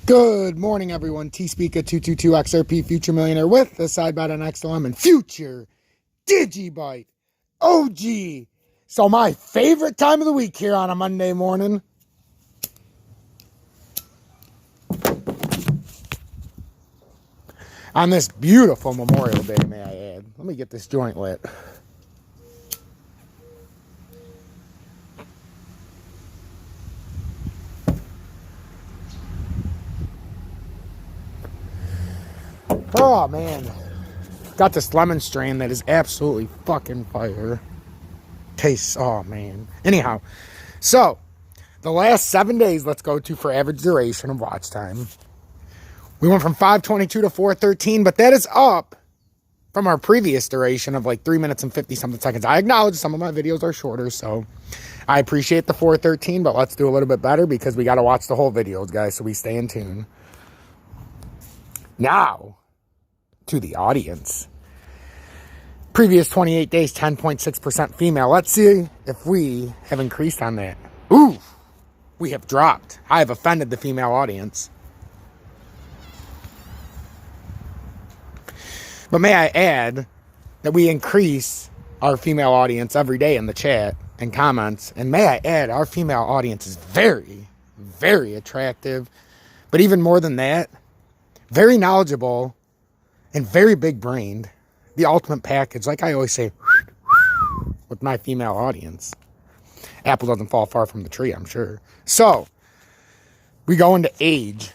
Good morning, everyone. T-Speaker 222 XRP Future Millionaire with the Sidebot on XLM and Future Digibyte OG. So my favorite time of the week here on a Monday morning. On this beautiful Memorial Day, may I add. Let me get this joint lit. Oh, man. Got this lemon strain that is absolutely fucking fire. Tastes, oh, man. Anyhow, so, the last 7 days, let's go to for average duration of watch time. We went from 5:22 to 4:13, but that is up from our previous duration of like 3 minutes and 50-something seconds. I acknowledge some of my videos are shorter, so I appreciate the 4:13, but let's do a little bit better because we got to watch the whole videos, guys, so we stay in tune. Now, to the audience. Previous 28 days, 10.6% female. Let's see if we have increased on that. Ooh, we have dropped. I have offended the female audience. But may I add that we increase our female audience every day in the chat and comments. And may I add, our female audience is very, very attractive. But even more than that, very knowledgeable and very big-brained. The ultimate package, like I always say, with my female audience. Apple doesn't fall far from the tree, I'm sure. So, we go into age.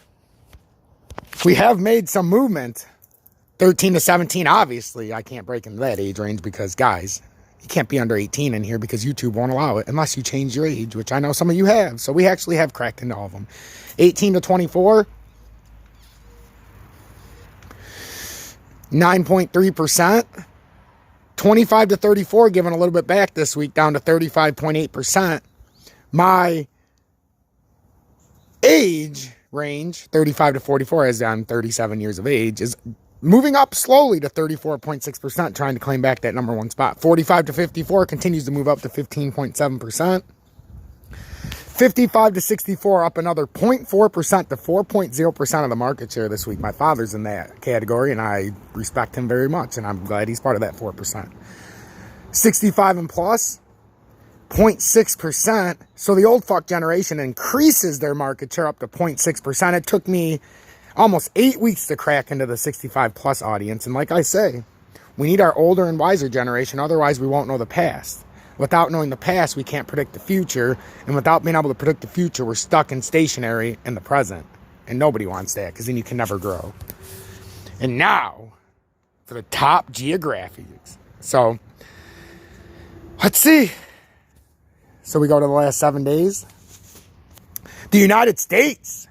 We have made some movement. 13 to 17, obviously, I can't break into that age range because, guys, you can't be under 18 in here because YouTube won't allow it unless you change your age, which I know some of you have. So, we actually have cracked into all of them. 18 to 24. 9.3%, 25 to 34, giving a little bit back this week, down to 35.8%. My age range, 35 to 44, as I'm 37 years of age, is moving up slowly to 34.6%, trying to claim back that number one spot. 45 to 54 continues to move up to 15.7%. 55 to 64 up another 0.4% to 4.0% of the market share this week. My father's in that category, and I respect him very much, and I'm glad he's part of that 4%. 65 and plus, 0.6%. So the old fuck generation increases their market share up to 0.6%. It took me almost 8 weeks to crack into the 65 plus audience. And like I say, we need our older and wiser generation. Otherwise, we won't know the past. Without knowing the past, we can't predict the future. And without being able to predict the future, we're stuck in stationary in the present. And nobody wants that because then you can never grow. And now, for the top geographics. So, let's see. So we go to the last 7 days. The United States.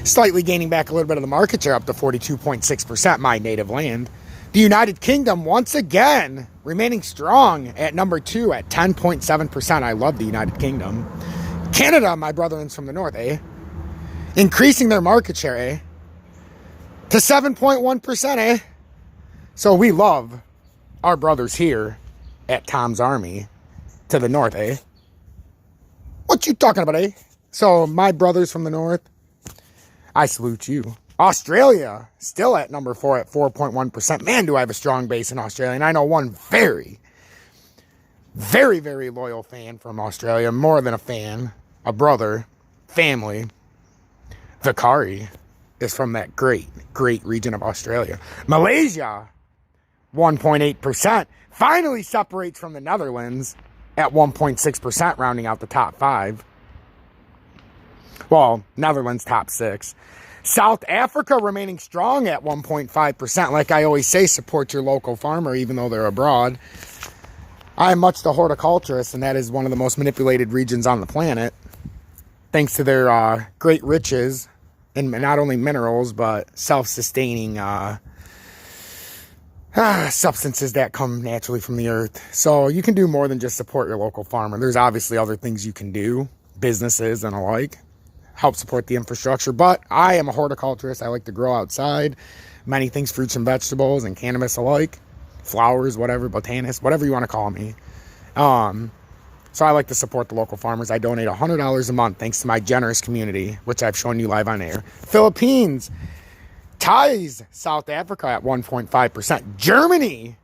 Slightly gaining back a little bit of the market share up to 42.6%, my native land. The United Kingdom, once again, remaining strong at number 2 at 10.7%. I love the United Kingdom. Canada, my brethrens from the north, increasing their market share, to 7.1%, So we love our brothers here at Tom's Army to the north, What you talking about, So my brothers from the north, I salute you. Australia, still at number 4 at 4.1%. Man, do I have a strong base in Australia. And I know one very, very, very loyal fan from Australia. More than a fan, a brother, family. Vikari is from that great, great region of Australia. Malaysia, 1.8%. Finally separates from the Netherlands at 1.6%, rounding out the top 5. Well, Netherlands top 6. South Africa remaining strong at 1.5%. Like I always say, support your local farmer, even though they're abroad. I am much the horticulturist, and that is one of the most manipulated regions on the planet. Thanks to their great riches, and not only minerals, but self-sustaining substances that come naturally from the earth. So you can do more than just support your local farmer. There's obviously other things you can do, businesses and alike. Help support the infrastructure, but I am a horticulturist. I like to grow outside many things, fruits and vegetables and cannabis alike, flowers, whatever, botanist, whatever you want to call me. So I like to support the local farmers. I donate $100 a month thanks to my generous community, which I've shown you live on air. Philippines ties South Africa at 1.5%. Germany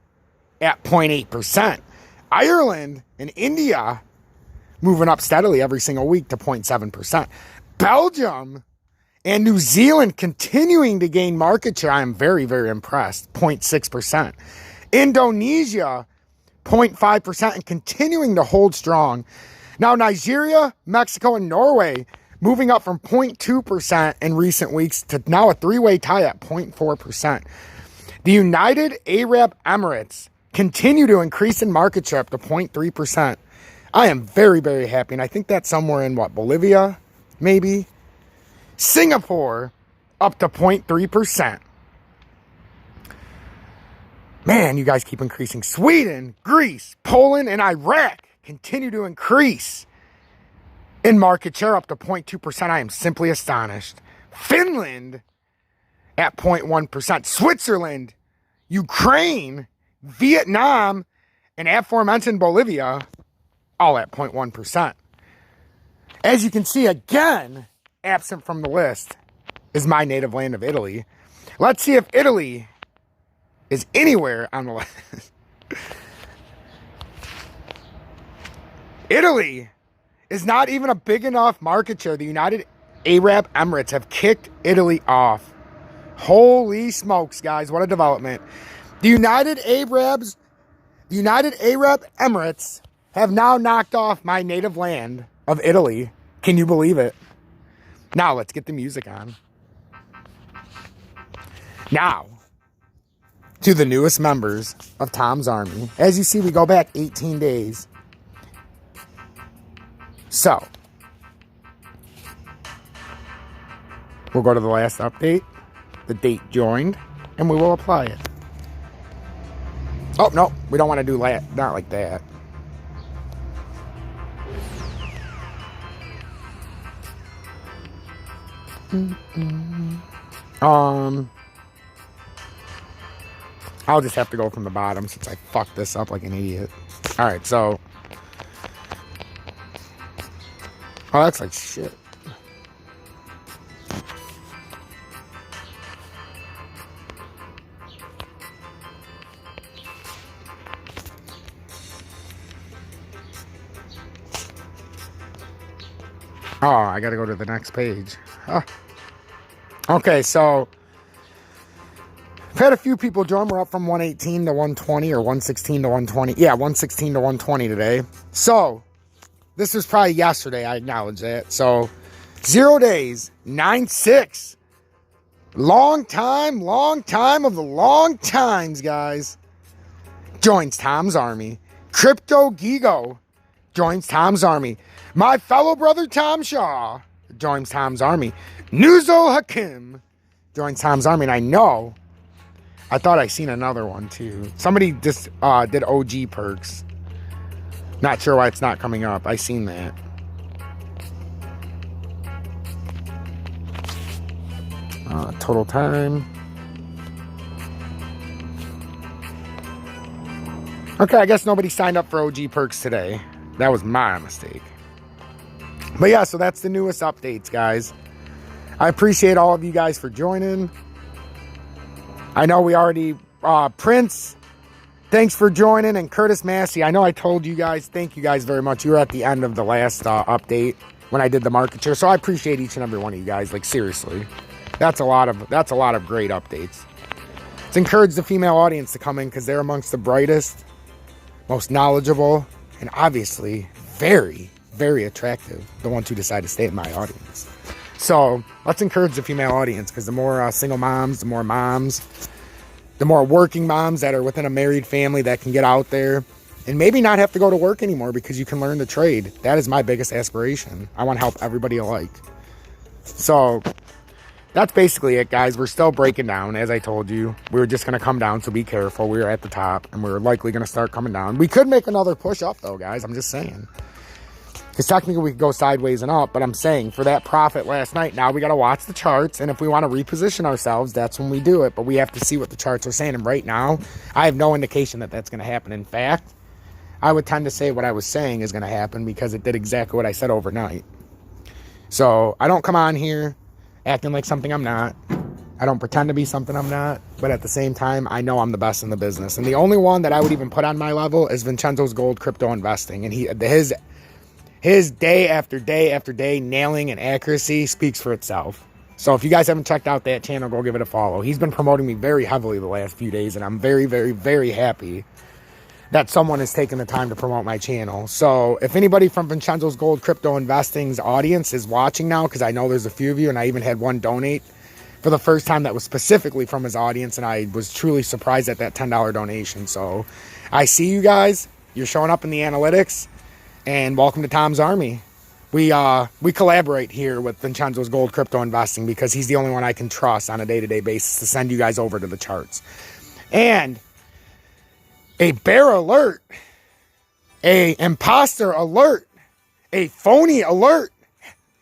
at 0.8%. Ireland and India moving up steadily every single week to 0.7%. Belgium and New Zealand continuing to gain market share. I am very, very impressed. 0.6%. Indonesia, 0.5%, and continuing to hold strong. Now, Nigeria, Mexico, and Norway moving up from 0.2% in recent weeks to now a three-way tie at 0.4%. The United Arab Emirates continue to increase in market share up to 0.3%. I am very, very happy, and I think that's somewhere in, Bolivia, maybe? Singapore, up to 0.3%. Man, you guys keep increasing. Sweden, Greece, Poland, and Iraq continue to increase in market share up to 0.2%. I am simply astonished. Finland at 0.1%. Switzerland, Ukraine, Vietnam, and aforementioned Bolivia, all at 0.1%. As you can see, again, absent from the list is my native land of Italy. Let's see if Italy is anywhere on the list. Italy is not even a big enough market share. The United Arab Emirates have kicked Italy off. Holy smokes, guys, what a development. The United Arab Emirates have now knocked off my native land of Italy. Can you believe it? Now, let's get the music on. Now, to the newest members of Tom's Army. As you see, we go back 18 days. So, we'll go to the last update, the date joined, and we will apply it. Oh, no, we don't want to do that. Not like that. I'll just have to go from the bottom since I fucked this up like an idiot. Alright, so. Oh, that's like shit. Oh, I gotta go to the next page. Huh. Okay, so I've had a few people join. We're up from 118 to 120 or 116 to 120. Yeah, 116 to 120 today. So this was probably yesterday. I acknowledge that. So 0 days, 9-6. Long time of the long times, guys. Joins Tom's Army. Crypto Gigo joins Tom's Army. My fellow brother Tom Shaw joins Tom's Army. Nuzo Hakim joins Tom's Army. And I thought I seen another one too. Somebody just did OG perks. Not sure why it's not coming up. I seen that. Total time. Okay, I guess nobody signed up for OG perks today. That was my mistake. But yeah, so that's the newest updates, guys. I appreciate all of you guys for joining. I know we already, Prince, thanks for joining, and Curtis Massey. I know I told you guys, thank you guys very much. You were at the end of the last update when I did the Marketshare, so I appreciate each and every one of you guys. Like, seriously, that's a lot of great updates. It's encouraged the female audience to come in because they're amongst the brightest, most knowledgeable, and obviously very, very attractive, the ones who decide to stay in my audience. So let's encourage the female audience, because the more single moms, the more working moms that are within a married family that can get out there and maybe not have to go to work anymore because you can learn the trade. That is my biggest aspiration. I want to help everybody alike. So that's basically it, guys. We're still breaking down. As I told you, we were just going to come down, so be careful. We were at the top, and we're likely going to start coming down. We could make another push up, though, guys. I'm just saying. Because technically we could go sideways and up, but I'm saying for that profit last night, now we got to watch the charts, and if we want to reposition ourselves, that's when we do it. But we have to see what the charts are saying, and right now, I have no indication that that's going to happen. In fact, I would tend to say what I was saying is going to happen because it did exactly what I said overnight. So I don't come on here acting like something I'm not. I don't pretend to be something I'm not. But at the same time, I know I'm the best in the business. And the only one that I would even put on my level is Vincenzo's Gold Crypto Investing. And his day after day after day nailing and accuracy speaks for itself. So if you guys haven't checked out that channel, go give it a follow. He's been promoting me very heavily the last few days, and I'm very, very, very happy that someone has taken the time to promote my channel. So if anybody from Vincenzo's Gold Crypto Investing's audience is watching now, because I know there's a few of you, and I even had one donate for the first time that was specifically from his audience, and I was truly surprised at that $10 donation. So I see you guys. You're showing up in the analytics, and welcome to Tom's Army. We collaborate here with Vincenzo's Gold Crypto Investing because he's the only one I can trust on a day-to-day basis to send you guys over to the charts. And a bear alert, a imposter alert, a phony alert.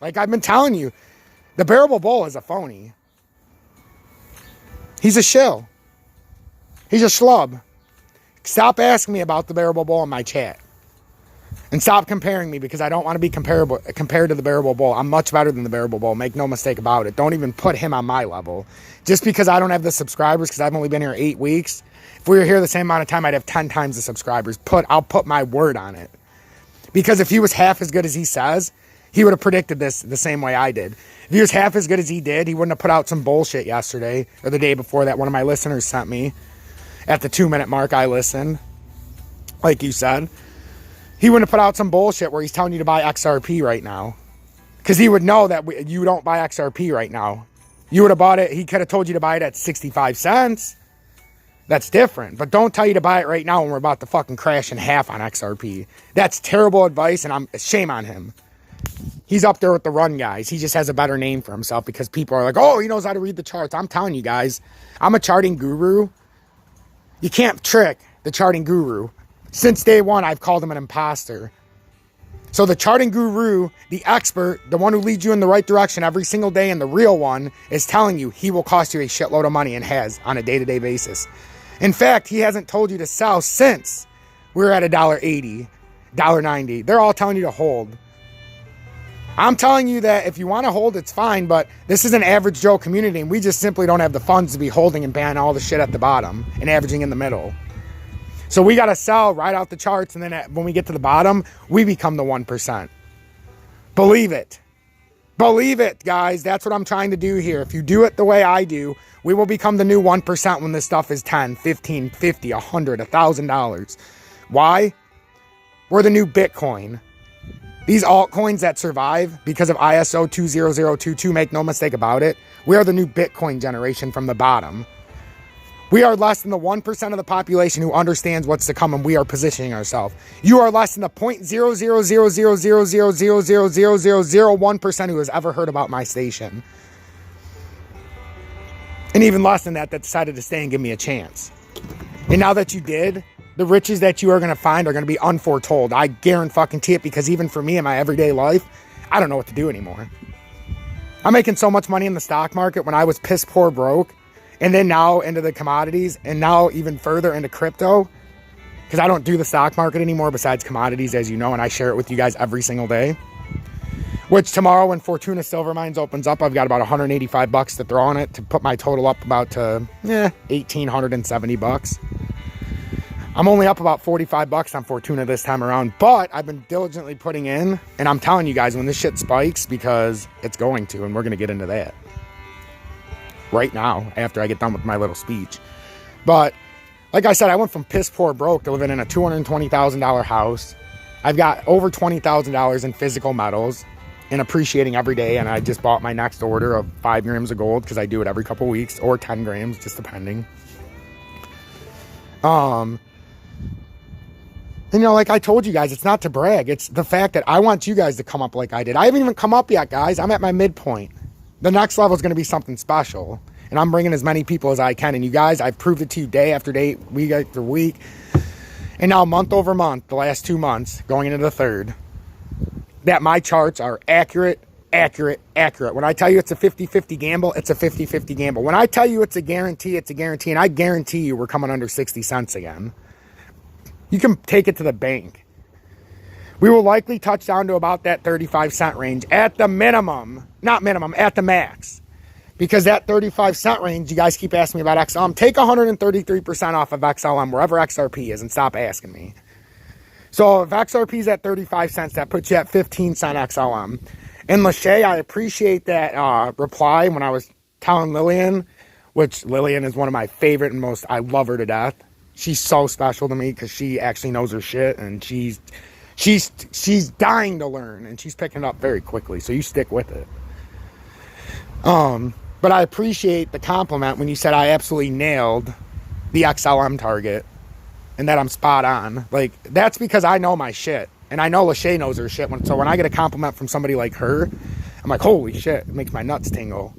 Like I've been telling you, the bearable bull is a phony. He's a shill. He's a schlub. Stop asking me about the bearable bull in my chat. And stop comparing me because I don't want to be compared to the bearable bull. I'm much better than the bearable bull. Make no mistake about it. Don't even put him on my level. Just because I don't have the subscribers because I've only been here 8 weeks. If we were here the same amount of time, I'd have 10 times the subscribers. I'll put my word on it. Because if he was half as good as he says, he would have predicted this the same way I did. If he was half as good as he did, he wouldn't have put out some bullshit yesterday or the day before that one of my listeners sent me. At the 2-minute mark, I listened. Like you said. He wouldn't have put out some bullshit where he's telling you to buy XRP right now. Because he would know that you don't buy XRP right now. You would have bought it. He could have told you to buy it at 65 cents. That's different. But don't tell you to buy it right now when we're about to fucking crash in half on XRP. That's terrible advice, and shame on him. He's up there with the run guys. He just has a better name for himself because people are like, oh, he knows how to read the charts. I'm telling you guys, I'm a charting guru. You can't trick the charting guru. Since day one, I've called him an imposter. So the charting guru, the expert, the one who leads you in the right direction every single day, and the real one is telling you he will cost you a shitload of money and has on a day-to-day basis. In fact, he hasn't told you to sell since we're at $1.80, $1.90. They're all telling you to hold. I'm telling you that if you want to hold, it's fine, but this is an average Joe community, and we just simply don't have the funds to be holding and banning all the shit at the bottom and averaging in the middle. So we got to sell right out the charts, and then when we get to the bottom, we become the 1%. Believe it. Believe it, guys. That's what I'm trying to do here. If you do it the way I do, we will become the new 1% when this stuff is 10, 15, 50, 100, $1,000. Why? We're the new Bitcoin. These altcoins that survive because of ISO 20022, make no mistake about it, we are the new Bitcoin generation from the bottom. We are less than the 1% of the population who understands what's to come, and we are positioning ourselves. You are less than the 0.0000000000001% who has ever heard about my station. And even less than that decided to stay and give me a chance. And now that you did, the riches that you are going to find are going to be unforetold. I guarantee it, because even for me in my everyday life, I don't know what to do anymore. I'm making so much money in the stock market when I was piss poor broke. And then now into the commodities, and now even further into crypto, because I don't do the stock market anymore besides commodities, as you know, and I share it with you guys every single day. Which tomorrow, when Fortuna Silver Mines opens up, I've got about $185 to throw on it to put my total up about to $1,870. I'm only up about $45 on Fortuna this time around, but I've been diligently putting in, and I'm telling you guys, when this shit spikes, because it's going to, and we're going to get into that right now after I get done with my little speech. But like I said, I went from piss poor broke to living in a $220,000 house. I've got over $20,000 in physical metals and appreciating every day. And I just bought my next order of 5 grams of gold because I do it every couple weeks, or 10 grams, just depending. And you know, like I told you guys, it's not to brag. It's the fact that I want you guys to come up like I did. I haven't even come up yet, guys. I'm at my midpoint. The next level is going to be something special. And I'm bringing as many people as I can. And you guys, I've proved it to you day after day, week after week. And now month over month, the last 2 months, going into the third, that my charts are accurate. When I tell you it's a 50-50 gamble, it's a 50-50 gamble. When I tell you it's a guarantee, it's a guarantee. And I guarantee you we're coming under 60 cents again. You can take it to the bank. We will likely touch down to about that 35-cent range at the minimum. Not minimum, at the max. Because that 35-cent range, you guys keep asking me about XLM. Take 133% off of XLM, wherever XRP is, and stop asking me. So if XRP is at 35 cents, that puts you at 15-cent XLM. And Lachey, I appreciate that reply when I was telling Lillian, which Lillian is one of my favorite and most, I love her to death. She's so special to me because she actually knows her shit, and she's dying to learn, and she's picking it up very quickly, so you stick with it. But I appreciate the compliment when you said I absolutely nailed the XLM target and that I'm spot on. Like, that's because I know my shit, and I know Lachey knows her shit. So when I get a compliment from somebody like her, I'm like, holy shit, it makes my nuts tingle.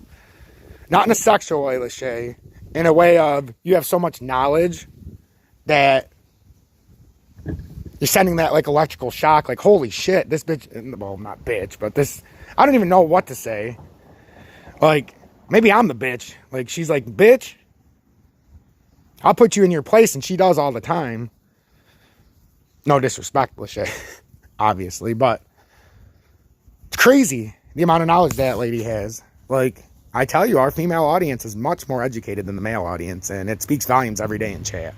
Not in a sexual way, Lachey, in a way of you have so much knowledge that you're sending that like electrical shock, like, holy shit, this bitch, well, not bitch, but this, I don't even know what to say. Like, maybe I'm the bitch. Like, she's like, bitch, I'll put you in your place, and she does all the time. No disrespect, Lachey, obviously, but it's crazy the amount of knowledge that lady has. Like, I tell you, our female audience is much more educated than the male audience, and it speaks volumes every day in chat.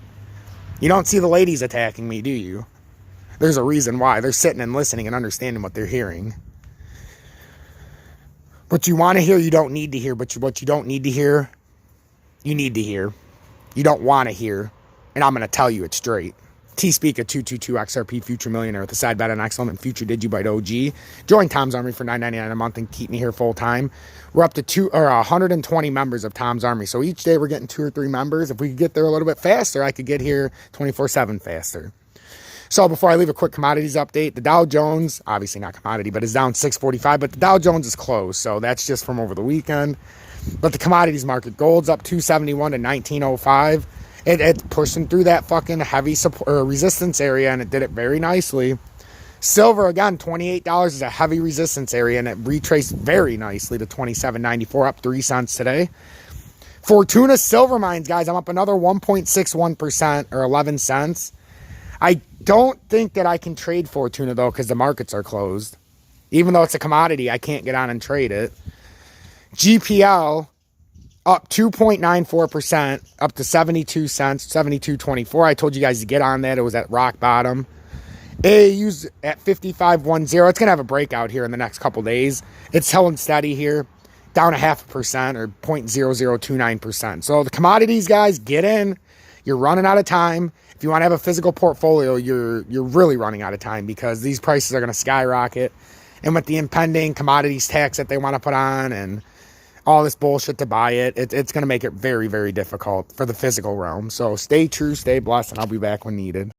You don't see the ladies attacking me, do you? There's a reason why. They're sitting and listening and understanding what they're hearing. What you want to hear, you don't need to hear. But what you don't need to hear, you need to hear. You don't want to hear. And I'm going to tell you it straight. T-Speak, a 222 XRP future millionaire with a side bet on XLM and future Digibite OG. Join Tom's Army for $9.99 a month and keep me here full time. We're up to 120 members of Tom's Army. So each day we're getting 2 or 3 members. If we could get there a little bit faster, I could get here 24/7 faster. So before I leave, a quick commodities update. The Dow Jones, obviously not commodity, but is down 645. But the Dow Jones is closed, so that's just from over the weekend. But the commodities market, gold's up 271 to 1905. It's pushing through that fucking heavy support or resistance area, and it did it very nicely. Silver, again, $28 is a heavy resistance area, and it retraced very nicely to $27.94, up 3 cents today. Fortuna Silver Mines, guys, I'm up another 1.61% or 11 cents. I don't think that I can trade Fortuna, though, because the markets are closed. Even though it's a commodity, I can't get on and trade it. GPL, up 2.94%, up to 72 cents, 72.24. I told you guys to get on that. It was at rock bottom. AAU's at 55.10. It's going to have a breakout here in the next couple days. It's held steady here, down 0.5% or 0.0029%. So the commodities, guys, get in. You're running out of time. If you want to have a physical portfolio, you're really running out of time because these prices are going to skyrocket. And with the impending commodities tax that they want to put on and all this bullshit to buy it, it's going to make it very, very difficult for the physical realm. So stay true, stay blessed, and I'll be back when needed.